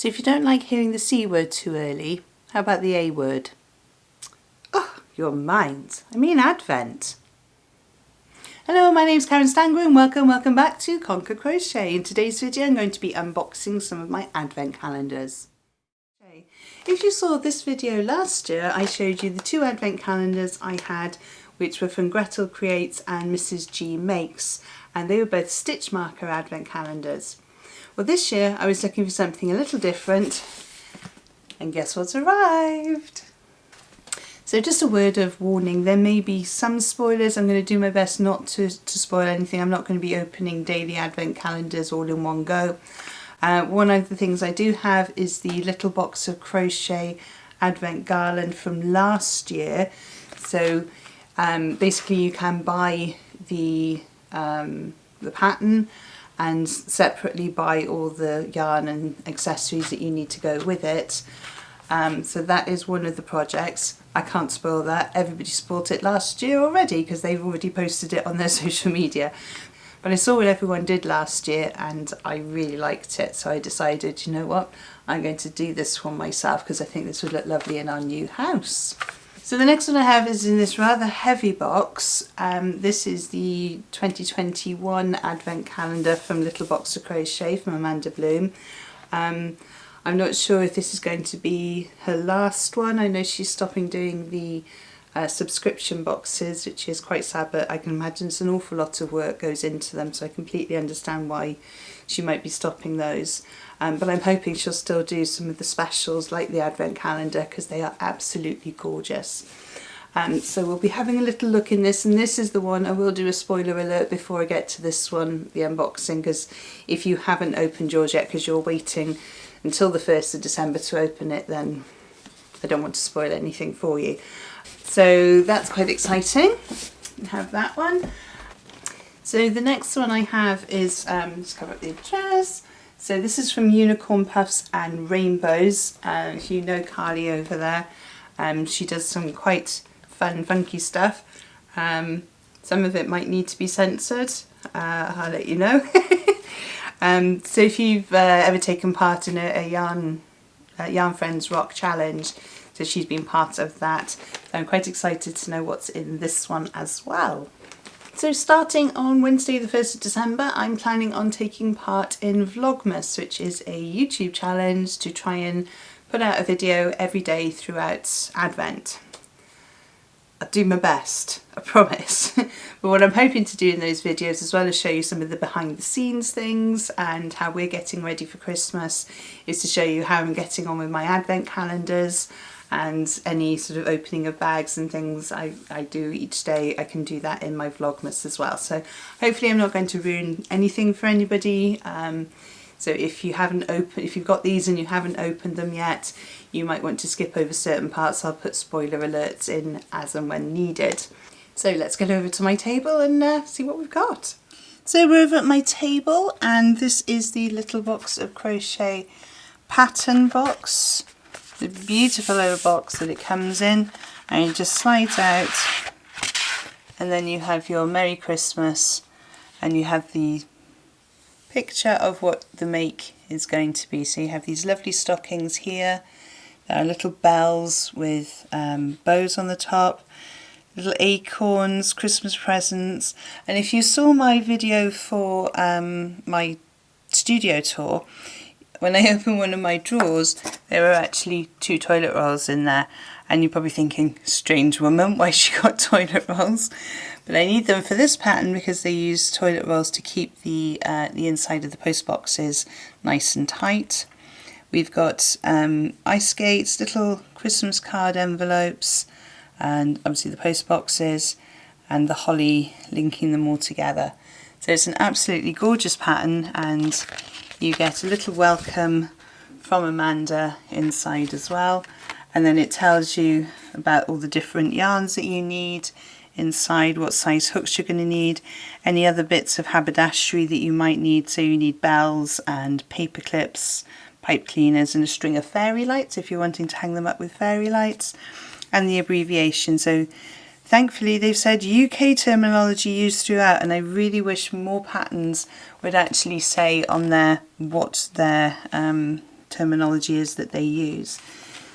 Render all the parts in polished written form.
So if you don't like hearing the C word too early, how about the A word? Oh, your mind. I mean Advent. Hello, my name's Karen Stanger and welcome back to KoPoUK Crochet. In today's video I'm going to be unboxing some of my Advent calendars. If you saw this video last year, I showed you the two Advent calendars I had, which were from Gretel Creates and Mrs. G Makes, and they were both stitch marker Advent calendars. Well, this year I was looking for something a little different, and guess what's arrived? So just a word of warning, there may be some spoilers. I'm going to do my best not to spoil anything. I'm not going to be opening daily Advent calendars all in one go. One of the things I do have is the Little Box of Crochet Advent Garland from last year. So basically you can buy the pattern and separately buy all the yarn and accessories that you need to go with it. So that is one of the projects. I can't spoil that. Everybody spoiled it last year already because they've already posted it on their social media. But I saw what everyone did last year and I really liked it. So I decided, you know what, I'm going to do this one myself because I think this would look lovely in our new house. So the next one I have is in this rather heavy box. This is the 2021 Advent Calendar from Little Box of Crochet from Amanda Bloom. I'm not sure if this is going to be her last one. I know she's stopping doing the subscription boxes, which is quite sad, but I can imagine it's an awful lot of work goes into them, so I completely understand why she might be stopping those. But I'm hoping she'll still do some of the specials like the Advent Calendar because they are absolutely gorgeous. So we'll be having a little look in this, and this is the one. I will do a spoiler alert before I get to this one, the unboxing, because if you haven't opened yours yet because you're waiting until the 1st of December to open it, then I don't want to spoil anything for you. So that's quite exciting. We have that one. So the next one I have is, let's cover up the address. So this is from Unicornpuffs and Rainbows. If you know Carly over there, she does some quite fun, funky stuff. Some of it might need to be censored. I'll let you know. So if you've ever taken part in a Yarn Friends Rock Challenge, so she's been part of that. So I'm quite excited to know what's in this one as well. So starting on Wednesday the 1st of December, I'm planning on taking part in Vlogmas, which is a YouTube challenge to try and put out a video every day throughout Advent. I'll do my best, I promise. But what I'm hoping to do in those videos, as well as show you some of the behind the scenes things and how we're getting ready for Christmas, is to show you how I'm getting on with my Advent calendars and any sort of opening of bags and things I do each day. I can do that in my Vlogmas as well. So hopefully I'm not going to ruin anything for anybody. So if you've got these and you haven't opened them yet, you might want to skip over certain parts. I'll put spoiler alerts in as and when needed. So let's get over to my table and see what we've got. So we're over at my table, and this is the Little Box of Crochet pattern box. The beautiful little box that it comes in, and it just slides out, and then you have your Merry Christmas, and you have the picture of what the make is going to be. So you have these lovely stockings here. There are little bells with bows on the top, little acorns, Christmas presents. And if you saw my video for my studio tour, when I opened one of my drawers, there were actually 2 toilet rolls in there. And you're probably thinking, strange woman, why she got toilet rolls? But I need them for this pattern because they use toilet rolls to keep the inside of the post boxes nice and tight. We've got ice skates, little Christmas card envelopes, and obviously the post boxes and the holly linking them all together. So it's an absolutely gorgeous pattern, and you get a little welcome from Amanda inside as well. And then it tells you about all the different yarns that you need inside, what size hooks you're going to need, any other bits of haberdashery that you might need. So you need bells and paper clips, pipe cleaners, and a string of fairy lights if you're wanting to hang them up with fairy lights, and the abbreviation. So thankfully they've said UK terminology used throughout, and I really wish more patterns would actually say on there what their terminology is that they use.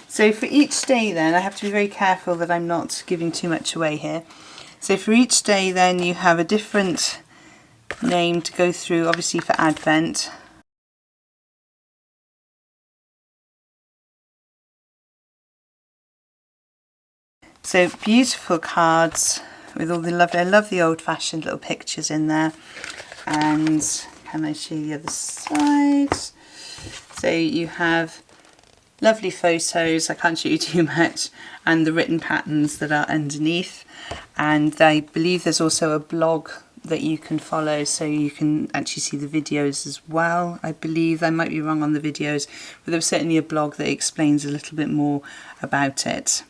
So for each day then, I have to be very careful that I'm not giving too much away here. So for each day then you have a different name to go through, obviously for Advent. So beautiful cards with all the lovely, I love the old-fashioned little pictures in there. And can I show you the other side? So you have lovely photos, I can't show you too much, and the written patterns that are underneath. And I believe there's also a blog that you can follow, so you can actually see the videos as well. I believe, I might be wrong on the videos, but there's certainly a blog that explains a little bit more about it.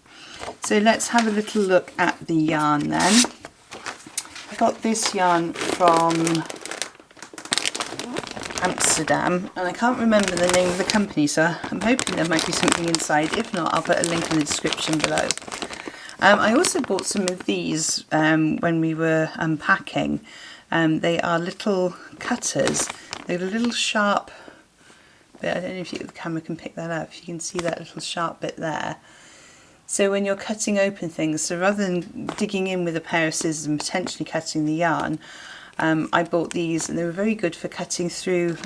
So let's have a little look at the yarn then. I got this yarn from Amsterdam, and I can't remember the name of the company, so I'm hoping there might be something inside. If not, I'll put a link in the description below. I also bought some of these when we were unpacking. They are little cutters. They're a little sharp bit. I don't know if the camera can pick that up. If you can see that little sharp bit there. So when you're cutting open things, so rather than digging in with a pair of scissors and potentially cutting the yarn, I bought these, and they were very good for cutting through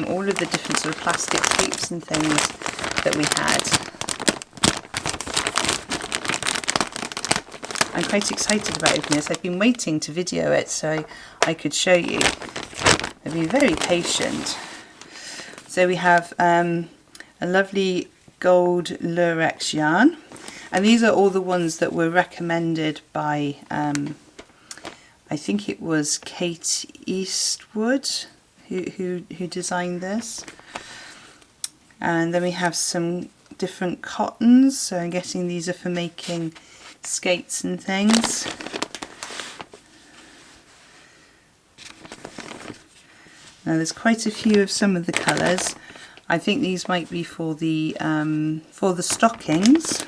all of the different sort of plastic tapes and things that we had. I'm quite excited about opening this. I've been waiting to video it so I could show you. I've been very patient. So we have a lovely gold lurex yarn, and these are all the ones that were recommended by I think it was Kate Eastwood who designed this. And then we have some different cottons, so I'm guessing these are for making skates and things. Now there's quite a few of some of the colours. I think these might be for the stockings.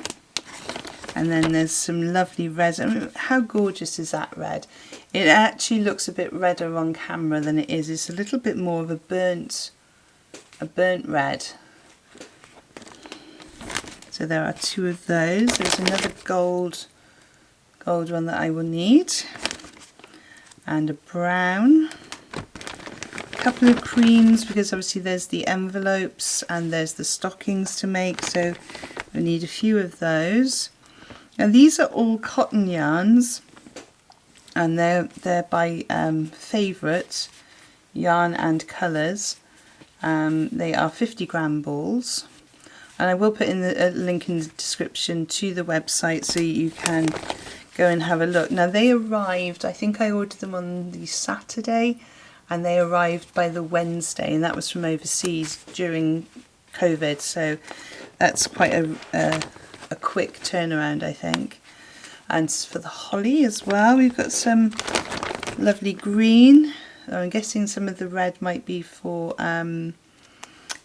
And then there's some lovely reds. I mean, how gorgeous is that red? It actually looks a bit redder on camera than it is. It's a little bit more of a burnt red. So there are two of those. There's another gold one that I will need, and a brown. A couple of creams, because obviously there's the envelopes and there's the stockings to make, so we need a few of those. And these are all cotton yarns, and they're by favourite yarn and colours. They are 50-gram balls, and I will put in a link in the description to the website so you can go and have a look. Now they arrived, I think I ordered them on the Saturday, and they arrived by the Wednesday, and that was from overseas during COVID, so that's quite a quick turnaround, I think. And for the holly as well, we've got some lovely green. I'm guessing some of the red might be for so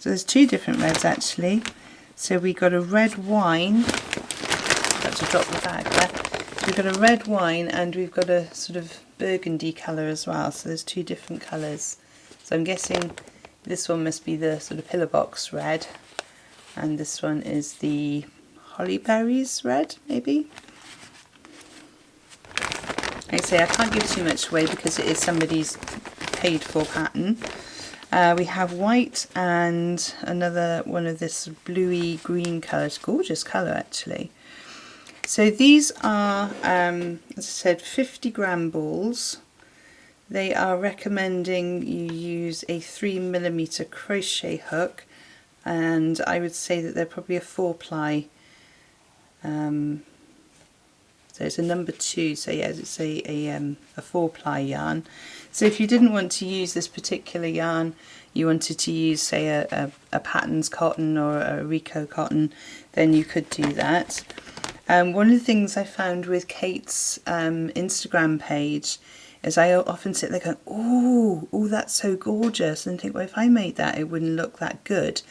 there's two different reds actually. So we got a red wine. Got to drop the bag there. So we've got a red wine, and we've got a sort of burgundy colour as well. So there's two different colours. So I'm guessing this one must be the sort of pillar box red, and this one is the holly berries red, maybe. Like I say, I can't give too much away because it is somebody's paid for pattern. We have white and another one of this bluey green colour. It's a gorgeous colour actually. So these are, as I said, 50-gram balls. They are recommending you use a 3mm crochet hook, and I would say that they're probably a 4-ply. So it's a number 2, so yeah, it's a 4-ply yarn. So if you didn't want to use this particular yarn, you wanted to use, say, a Patterns cotton or a Rico cotton, then you could do that. One of the things I found with Kate's Instagram page is I often sit there going, oh, that's so gorgeous, and think, well, if I made that, it wouldn't look that good.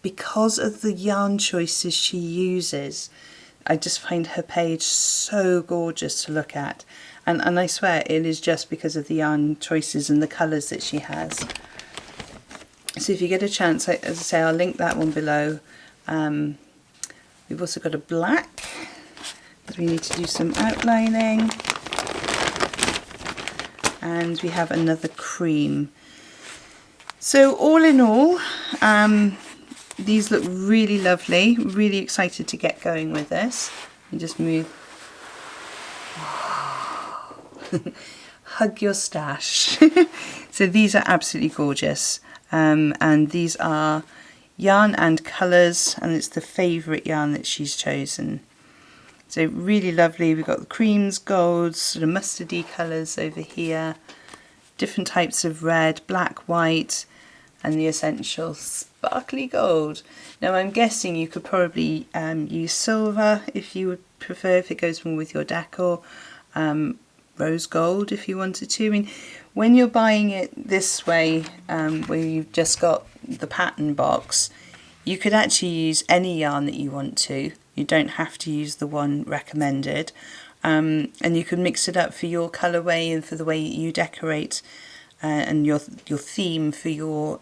Because of the yarn choices she uses, I just find her page so gorgeous to look at. And I swear it is just because of the yarn choices and the colours that she has. So if you get a chance, as I say, I'll link that one below. We've also got a black, because we need to do some outlining. And we have another cream. So all in all, these look really lovely. Really excited to get going with this. And just move. Hug your stash. So these are absolutely gorgeous. And these are yarn and colours, and it's the favourite yarn that she's chosen. So really lovely. We've got the creams, golds, sort of mustardy colours over here, different types of red, black, white, and the essential sparkly gold. Now I'm guessing you could probably use silver if you would prefer, if it goes more with your decor, rose gold if you wanted to. I mean, when you're buying it this way, where you've just got the pattern box, you could actually use any yarn that you want to. You don't have to use the one recommended, and you can mix it up for your colourway and for the way you decorate, and your theme for your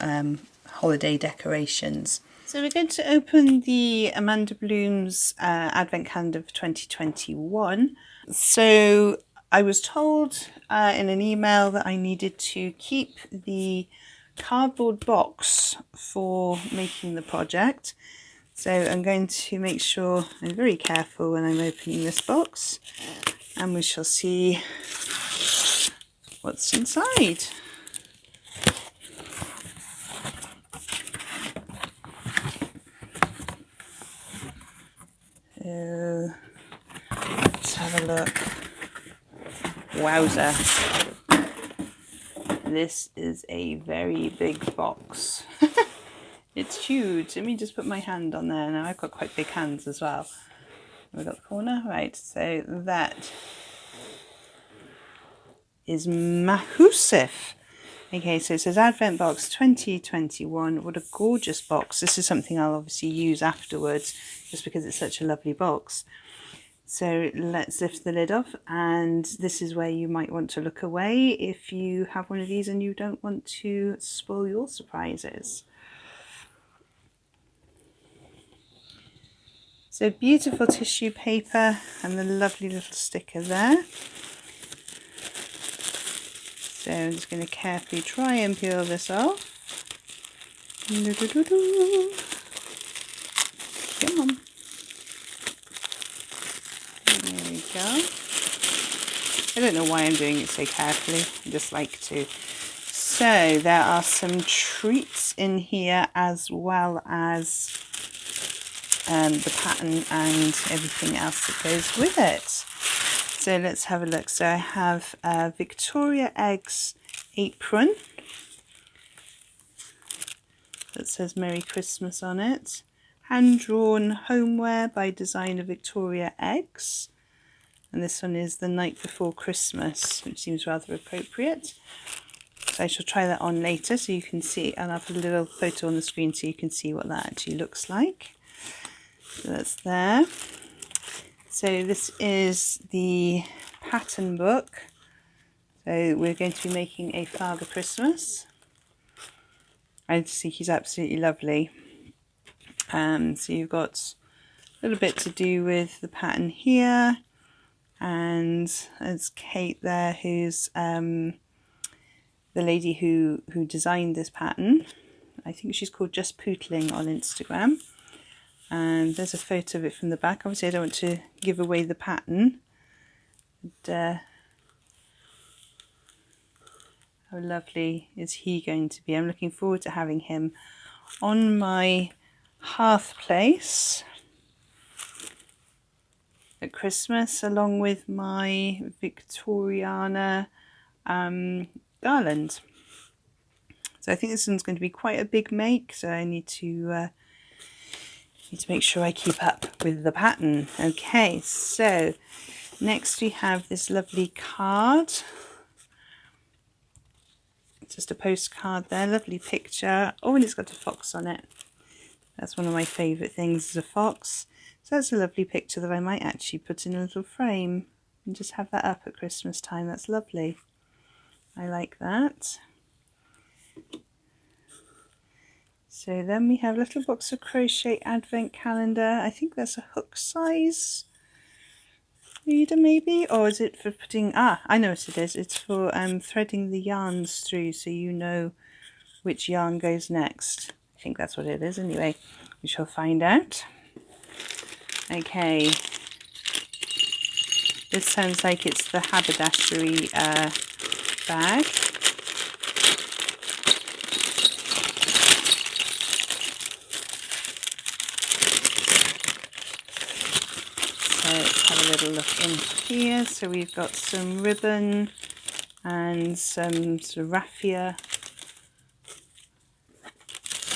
holiday decorations. So we're going to open the Amanda Bloom's Advent Calendar for 2021. So I was told in an email that I needed to keep the cardboard box for making the project. So I'm going to make sure I'm very careful when I'm opening this box, and we shall see what's inside. So let's have a look. Wowza. This is a very big box. It's huge. Let me just put my hand on there. Now I've got quite big hands as well. We've got the corner. Right, so that is massive. Okay, so it says Advent Box 2021. What a gorgeous box. This is something I'll obviously use afterwards, just because it's such a lovely box. So let's lift the lid off, and this is where you might want to look away if you have one of these and you don't want to spoil your surprises. So beautiful tissue paper and the lovely little sticker there. So I'm just going to carefully try and peel this off. Come on. There we go. I don't know why I'm doing it so carefully. I just like to. So there are some treats in here, as well as the pattern and everything else that goes with it. So let's have a look. So I have a Victoria Eggs apron that says Merry Christmas on it. Hand-drawn homeware by designer Victoria Eggs. And this one is the night before Christmas, which seems rather appropriate. So I shall try that on later so you can see, and I'll put a little photo on the screen so you can see what that actually looks like. So that's there. So this is the pattern book. So we're going to be making a Father Christmas. I just think he's absolutely lovely. So you've got a little bit to do with the pattern here, and there's Kate there, who's the lady who designed this pattern. I think she's called Just Pootling on Instagram. And there's a photo of it from the back. Obviously I don't want to give away the pattern. But, how lovely is he going to be? I'm looking forward to having him on my hearth place at Christmas, along with my Victoriana garland. So I think this one's going to be quite a big make, so I need to make sure I keep up with the pattern. Okay, so next we have this lovely card. Just a postcard there, lovely picture. Oh, and it's got a fox on it. That's one of my favourite things, is a fox. So that's a lovely picture that I might actually put in a little frame and just have that up at Christmas time. That's lovely. I like that. So then we have Little Box of Crochet Advent Calendar. I think that's a hook size reader maybe, or is it for putting, I know what it is. It's for threading the yarns through so you know which yarn goes next. I think that's what it is anyway. We shall find out. Okay. This sounds like it's the haberdashery bag. So let's have a little look in here. So we've got some ribbon and some sort of raffia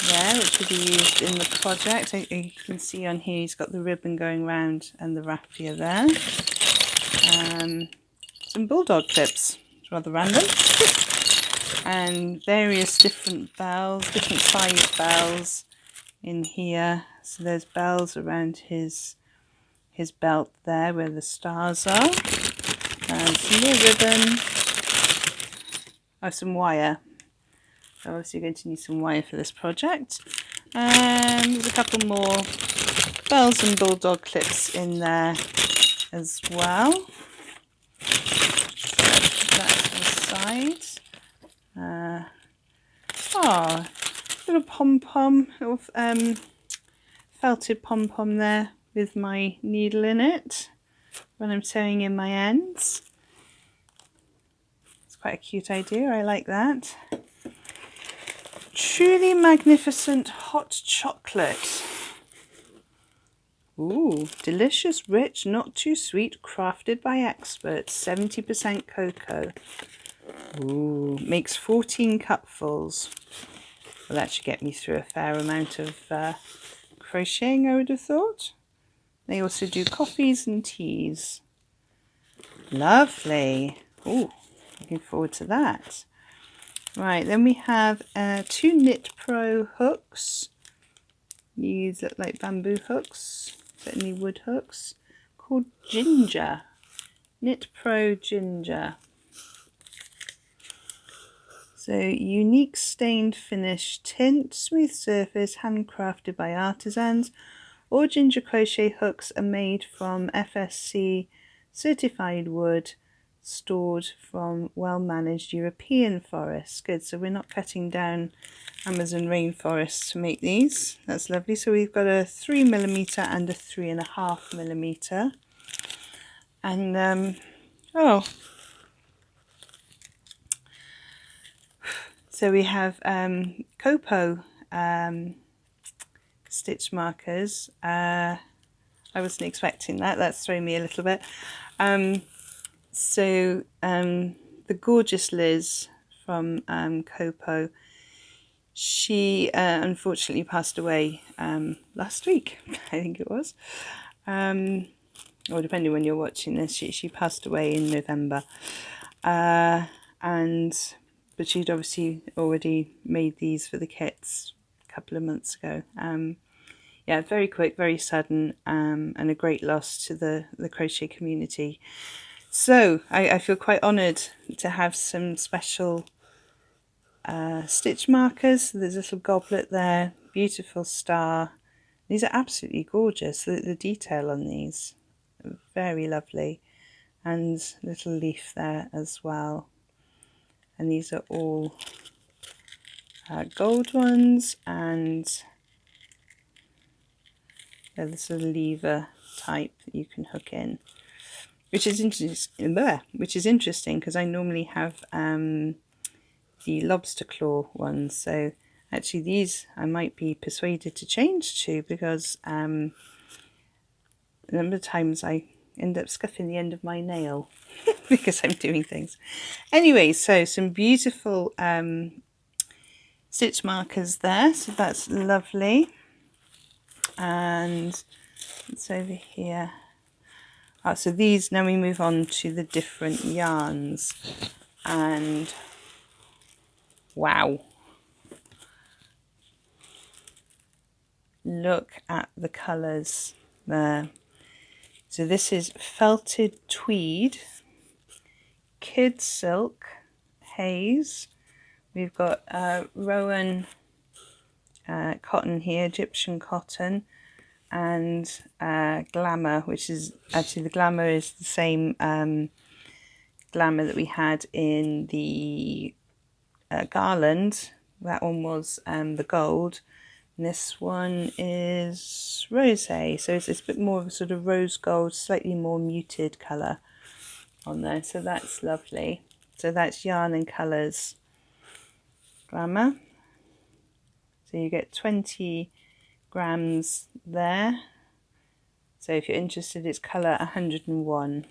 there, which will be used in the project. You can see on here he's got the ribbon going round and the raffia there. Some bulldog clips, it's rather random, and various different bells, different size bells in here. So there's bells around his belt there where the stars are, and some more ribbon, some wire. So obviously you're going to need some wire for this project, and there's a couple more bells and bulldog clips in there as well. That's the side. Little pom-pom, little felted pom-pom there with my needle in it when I'm sewing in my ends. It's quite a cute idea, I like that. Truly magnificent hot chocolate. Ooh, delicious, rich, not too sweet, crafted by experts, 70% cocoa. Ooh, makes 14 cupfuls. Well, that should get me through a fair amount of crocheting, I would have thought. They also do coffees and teas. Lovely. Ooh, looking forward to that. Right, then we have 2 Knit Pro hooks. These look like bamboo hooks, certainly wood hooks, called Ginger. Knit Pro Ginger. So, unique stained finish tint, smooth surface, handcrafted by artisans. All ginger crochet hooks are made from FSC certified wood, stored from well-managed European forests. Good, so we're not cutting down Amazon rainforests to make these. That's lovely. So we've got a 3mm and a 3.5mm. And so we have KoPoUK stitch markers. I wasn't expecting that. That's thrown me a little bit. So the gorgeous Liz from KoPoUK, she unfortunately passed away last week, I think it was. Or depending when you're watching this, she passed away in November. But she'd obviously already made these for the kits a couple of months ago. Yeah, very quick, very sudden, and a great loss to the crochet community. So I feel quite honoured to have some special stitch markers. So there's a little goblet there, beautiful star. These are absolutely gorgeous. The detail on these, very lovely, and little leaf there as well. And these are all gold ones, and they're the sort of lever type that you can hook in, which is interesting because I normally have the lobster claw ones. So actually these I might be persuaded to change to, because a number of times I end up scuffing the end of my nail because I'm doing things. Anyway, so some beautiful stitch markers there, so that's lovely. And it's over here. So these, now we move on to the different yarns, and wow, look at the colours there. So this is felted tweed, kid silk, haze. We've got rowan cotton here, Egyptian cotton, and Glamour, which is actually, the Glamour is the same Glamour that we had in the garland. That one was the gold, and this one is rosé, so it's a bit more of a sort of rose gold, slightly more muted colour on there, so that's lovely. So that's Yarn and Colours Glamour. So you get 20 grams there. So if you're interested, it's colour 101.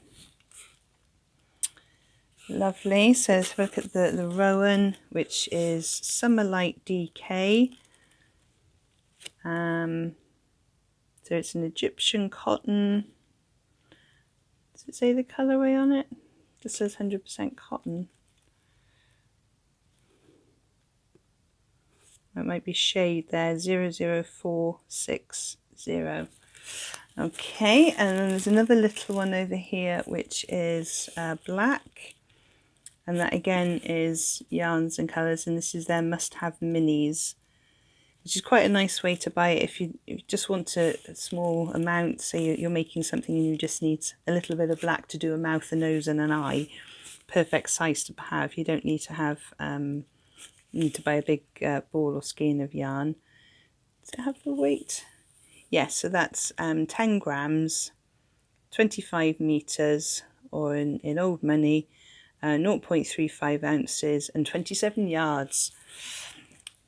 Lovely. So let's look at the Rowan, which is Summer Light DK. So it's an Egyptian cotton. Does it say the colourway on it? It just says 100% cotton. It might be shade there, 00460. Okay, and then there's another little one over here, which is black. And that again is Yarns and Colours, and this is their must-have minis, which is quite a nice way to buy it if you just want a small amount. Say you're making something and you just need a little bit of black to do a mouth, a nose and an eye. Perfect size to have. You don't need to have need to buy a big ball or skein of yarn. Does it have the weight? Yes, so that's 10 grams, 25 meters, or in old money, 0.35 ounces and 27 yards.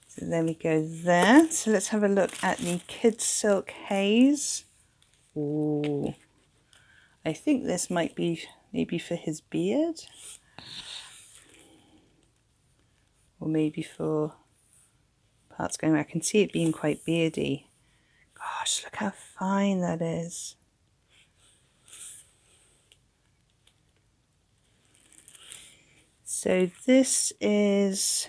So there we go there. So let's have a look at the Kids Silk Haze. Ooh, I think this might be maybe for his beard, or maybe for parts going. I can see it being quite beardy. Gosh, look how fine that is. So this is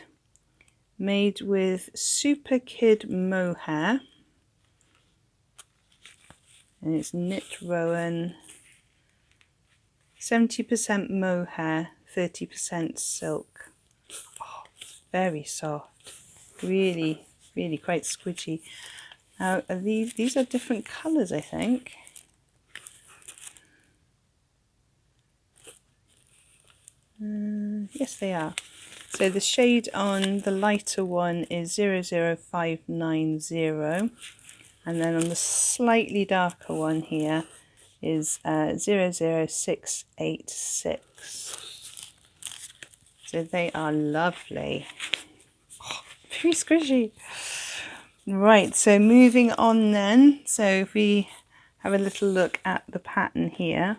made with Super Kid mohair, and it's knit Rowan, 70% mohair, 30% silk. Oh, very soft, really quite squidgy. Now these are different colours, I think. Yes, they are. So the shade on the lighter one is 00590, and then on the slightly darker one here is 00686. So they are lovely. Oh, very squishy. Right, so moving on then. So if we have a little look at the pattern here.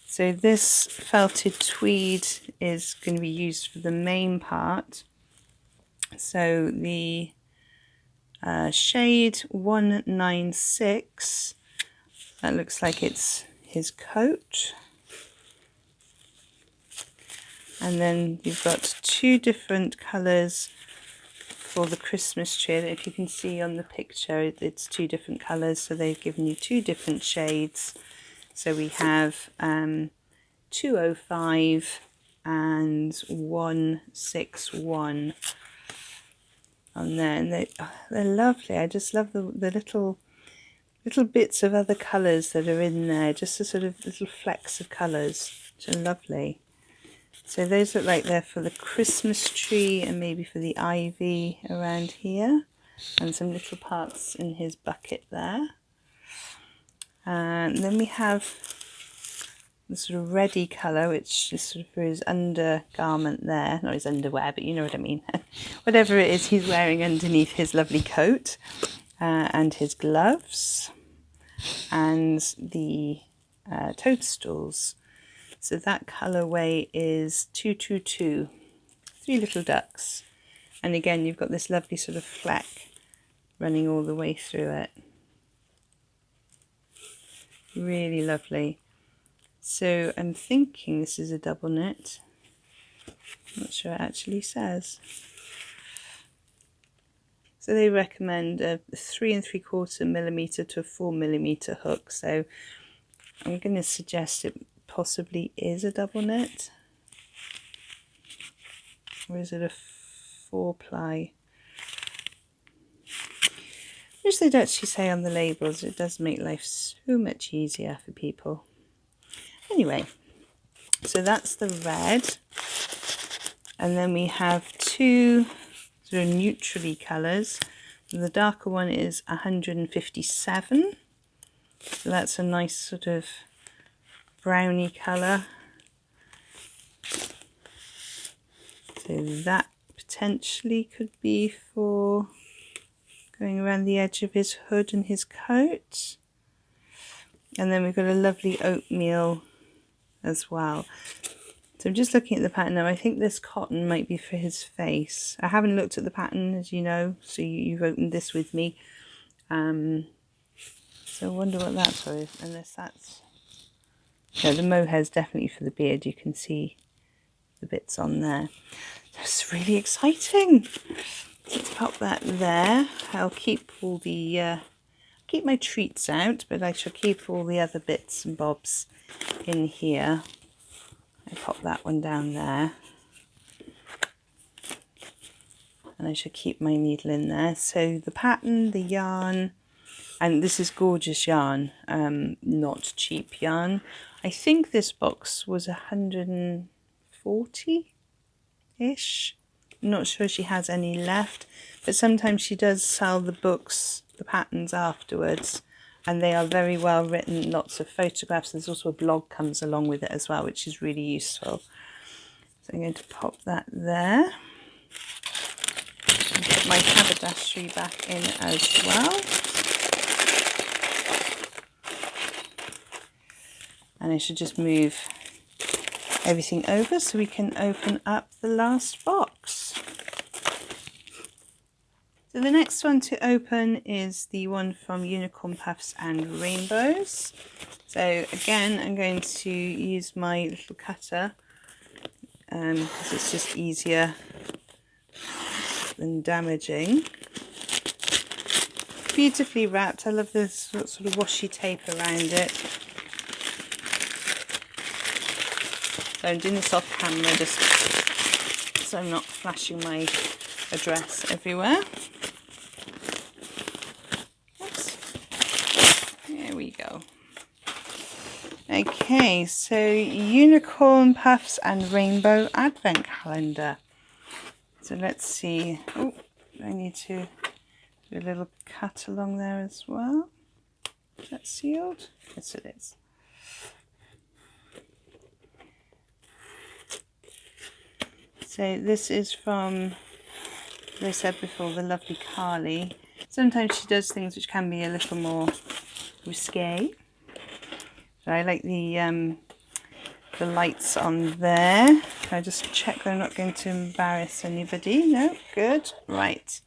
So this felted tweed is going to be used for the main part. So the shade 196, that looks like it's his coat. And then you've got two different colours for the Christmas tree. If you can see on the picture, it's two different colours, so they've given you two different shades. So we have 205 and 161 on there, and they're lovely. I just love the little bits of other colours that are in there, just a sort of little flecks of colours, which are lovely. So those look like they're for the Christmas tree and maybe for the ivy around here, and some little parts in his bucket there. And then we have the sort of reddy colour, which is sort of for his undergarment there, not his underwear, but you know what I mean. Whatever it is he's wearing underneath his lovely coat, and his gloves, and the toadstools. So that colourway is 222, three little ducks. And again, you've got this lovely sort of fleck running all the way through it. Really lovely. So I'm thinking this is a double knit. I'm not sure it actually says. So they recommend a 3 3/4mm to a 4mm hook. So I'm going to suggest it possibly is a double knit. Or is it a 4-ply? Which they don't actually say on the labels. It does make life so much easier for people. Anyway, so that's the red. And then we have two sort of neutrally colours. The darker one is 157. So that's a nice sort of browny colour. So that potentially could be for going around the edge of his hood and his coat. And then we've got a lovely oatmeal as well. So I'm just looking at the pattern now. I think this cotton might be for his face. I haven't looked at the pattern, as you know, so you've opened this with me. So I wonder what that's for, unless that's... No, the mohair is definitely for the beard. You can see the bits on there. That's really exciting. Let's pop that there. I'll keep all the... keep my treats out, but I shall keep all the other bits and bobs in here. I pop that one down there, and I should keep my needle in there. So the pattern, the yarn, and this is gorgeous yarn, not cheap yarn. I think this box was 140-ish. I'm not sure she has any left, but sometimes she does sell the books, the patterns afterwards. And they are very well written, lots of photographs. There's also a blog comes along with it as well, which is really useful. So I'm going to pop that there. And put my haberdashery back in as well. And I should just move everything over so we can open up the last box. So the next one to open is the one from Unicornpuffs and Rainbows. So again, I'm going to use my little cutter because it's just easier than damaging. Beautifully wrapped. I love this sort of washi tape around it. So I'm doing this off camera just so I'm not flashing my address everywhere. There we go. Okay, so Unicornpuffs and Rainbow Advent Calendar. So let's see. Oh, I need to do a little cut along there as well. Is that sealed? Yes, it is. So this is from, as I said before, the lovely Carly. Sometimes she does things which can be a little more risque. So I like the lights on there. Can I just check that I'm not going to embarrass anybody? No? Good. Right.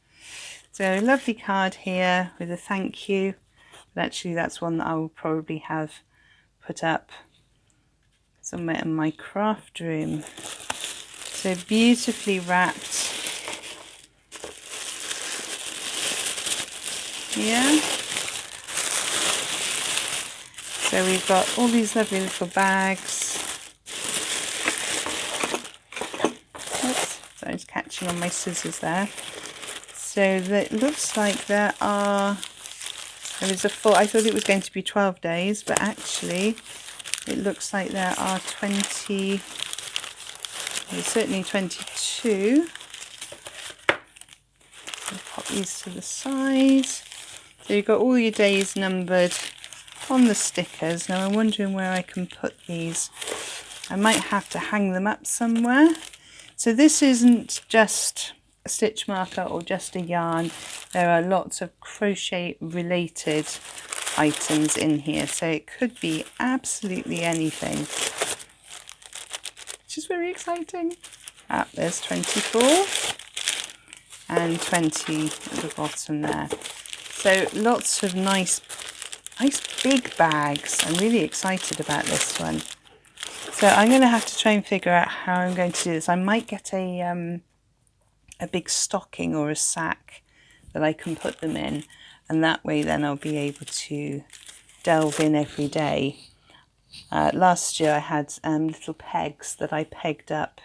So a lovely card here with a thank you. But actually that's one that I will probably have put up somewhere in my craft room. So beautifully wrapped. Yeah. So we've got all these lovely little bags. Oops, so I was catching on my scissors there. So it looks like there is a full, I thought it was going to be 12 days, but actually it looks like there are 20, there's certainly 22. I'll pop these to the side. So you've got all your days numbered on the stickers. Now I'm wondering where I can put these. I might have to hang them up somewhere. So this isn't just a stitch marker or just a yarn. There are lots of crochet related items in here. So it could be absolutely anything. Which is very exciting. Ah, there's 24 and 20 at the bottom there. So lots of nice big bags. I'm really excited about this one. So I'm going to have to try and figure out how I'm going to do this. I might get a big stocking or a sack that I can put them in, and that way then I'll be able to delve in every day. Last year I had little pegs that I pegged up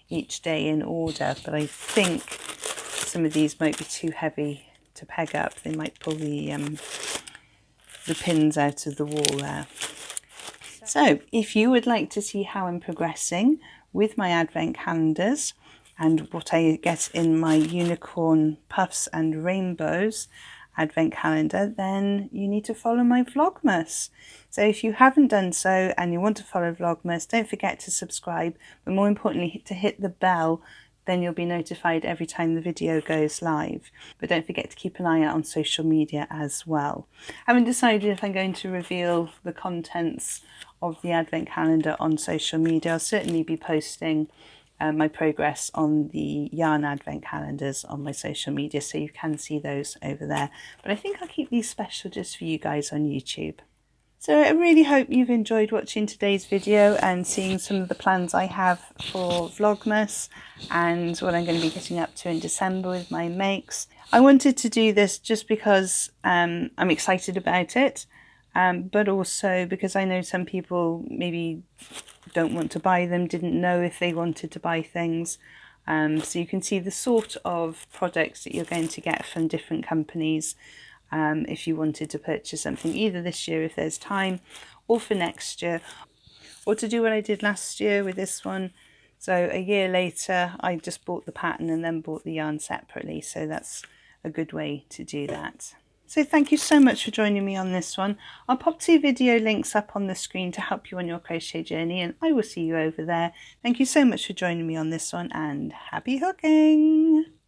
each day in order, but I think some of these might be too heavy to to peg up. They might pull the pins out of the wall there. So if you would like to see how I'm progressing with my advent calendars and what I get in my Unicornpuffs and Rainbows advent calendar, then you need to follow my Vlogmas. So if you haven't done so and you want to follow Vlogmas, don't forget to subscribe, but more importantly to hit the bell, then you'll be notified every time the video goes live. But don't forget to keep an eye out on social media as well. I haven't decided if I'm going to reveal the contents of the advent calendar on social media. I'll certainly be posting my progress on the yarn advent calendars on my social media, so you can see those over there. But I think I'll keep these special just for you guys on YouTube. So I really hope you've enjoyed watching today's video and seeing some of the plans I have for Vlogmas and what I'm going to be getting up to in December with my makes. I wanted to do this just because I'm excited about it, but also because I know some people maybe don't want to buy them, didn't know if they wanted to buy things. So you can see the sort of products that you're going to get from different companies if you wanted to purchase something either this year if there's time, or for next year, or to do what I did last year with this one. So a year later I just bought the pattern and then bought the yarn separately, so that's a good way to do that. So thank you so much for joining me on this one. I'll pop 2 video links up on the screen to help you on your crochet journey, and I will see you over there. Thank you so much for joining me on this one, and happy hooking!